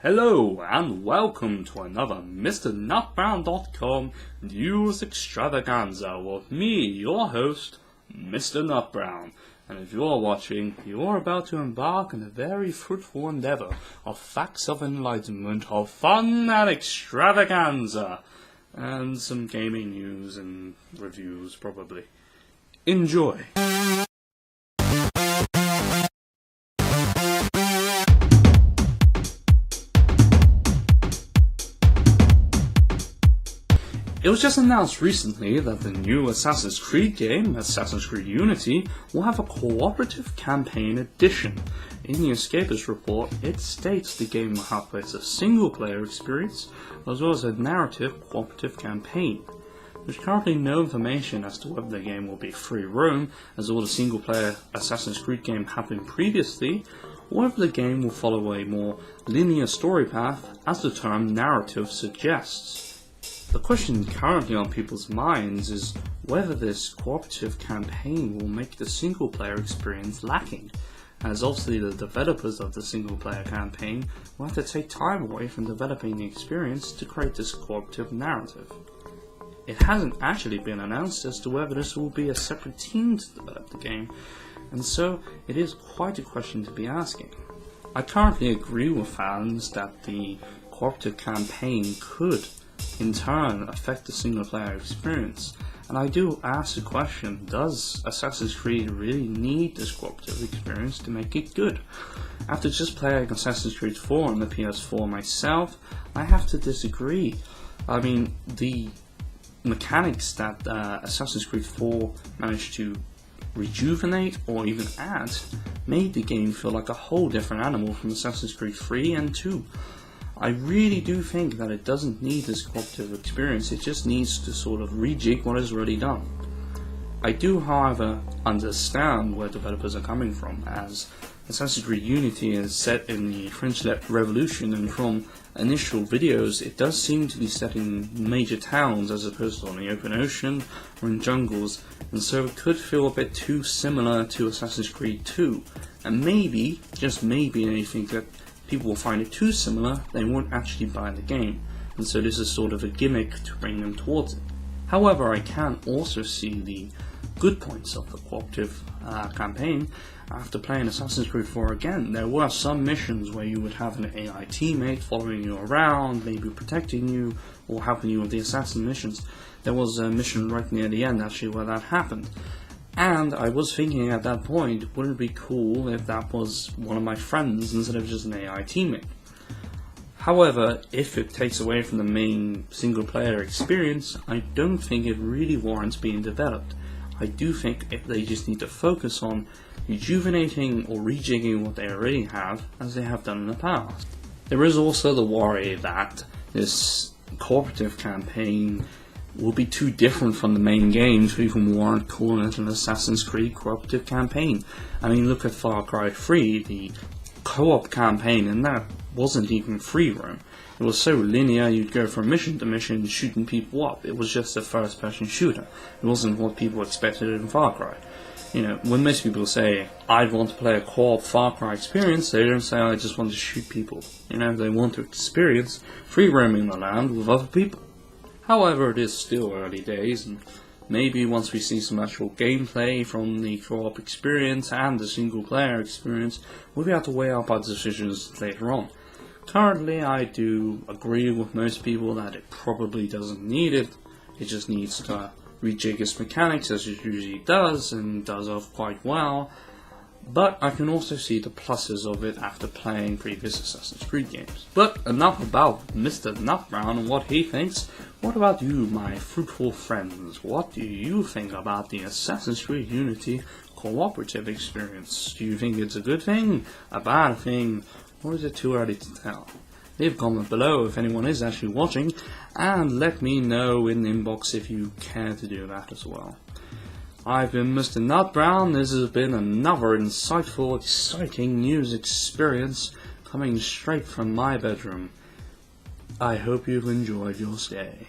Hello and welcome to another MrNutbrown.com news extravaganza with me, your host, Mr. Nutbrown. And if you're watching, you're about to embark on a very fruitful endeavor of facts of enlightenment, of fun and extravaganza, and some gaming news and reviews probably. Enjoy! It was just announced recently that the new Assassin's Creed game, Assassin's Creed Unity, will have a cooperative campaign edition. In the Escapist report, it states the game will have both a single-player experience as well as a narrative cooperative campaign. There's currently no information as to whether the game will be free roam, as all the single-player Assassin's Creed game have been previously, or whether the game will follow a more linear story path, as the term narrative suggests. The question currently on people's minds is whether this cooperative campaign will make the single-player experience lacking, as obviously the developers of the single-player campaign will have to take time away from developing the experience to create this cooperative narrative. It hasn't actually been announced as to whether this will be a separate team to develop the game, and so it is quite a question to be asking. I currently agree with fans that the cooperative campaign could in turn affect the single player experience, and I do ask the question, does Assassin's Creed really need this cooperative experience to make it good? After just playing Assassin's Creed 4 on the PS4 myself, I have to disagree. I mean, the mechanics that Assassin's Creed 4 managed to rejuvenate or even add made the game feel like a whole different animal from Assassin's Creed 3 and 2. I really do think that it doesn't need this cooperative experience, it just needs to sort of rejig what is already done. I do, however, understand where developers are coming from, as Assassin's Creed Unity is set in the French Revolution, and from initial videos it does seem to be set in major towns as opposed to on the open ocean or in jungles, and so it could feel a bit too similar to Assassin's Creed 2, and maybe, just maybe, anything that people will find it too similar, they won't actually buy the game, and so this is sort of a gimmick to bring them towards it. However, I can also see the good points of the cooperative campaign. After playing Assassin's Creed 4 again, there were some missions where you would have an AI teammate following you around, maybe protecting you, or helping you with the assassin missions. There was a mission right near the end actually where that happened. And I was thinking at that point, wouldn't it be cool if that was one of my friends instead of just an AI teammate? However, if it takes away from the main single player experience, I don't think it really warrants being developed. I do think they just need to focus on rejuvenating or rejigging what they already have, as they have done in the past. There is also the worry that this cooperative campaign will be too different from the main game to even warrant calling it an Assassin's Creed cooperative campaign. I mean, look at Far Cry 3, the co-op campaign, and that wasn't even free roam. It was so linear, you'd go from mission to mission shooting people up. It was just a first person shooter. It wasn't what people expected in Far Cry. You know, when most people say, I want to play a co-op Far Cry experience, they don't say, I just want to shoot people. You know, they want to experience free roaming the land with other people. However, it is still early days, and maybe once we see some actual gameplay from the co-op experience and the single-player experience, we'll be able to weigh up our decisions later on. Currently, I do agree with most people that it probably doesn't need it. It just needs to rejig its mechanics as it usually does, and does off quite well. But I can also see the pluses of it after playing previous Assassin's Creed games. But enough about Mr. Nutbrown and what he thinks. What about you, my fruitful friends? What do you think about the Assassin's Creed Unity cooperative experience? Do you think it's a good thing, a bad thing, or is it too early to tell? Leave a comment below if anyone is actually watching, and let me know in the inbox if you care to do that as well. I've been Mr. Nutbrown. This has been another insightful, exciting news experience coming straight from my bedroom. I hope you've enjoyed your stay.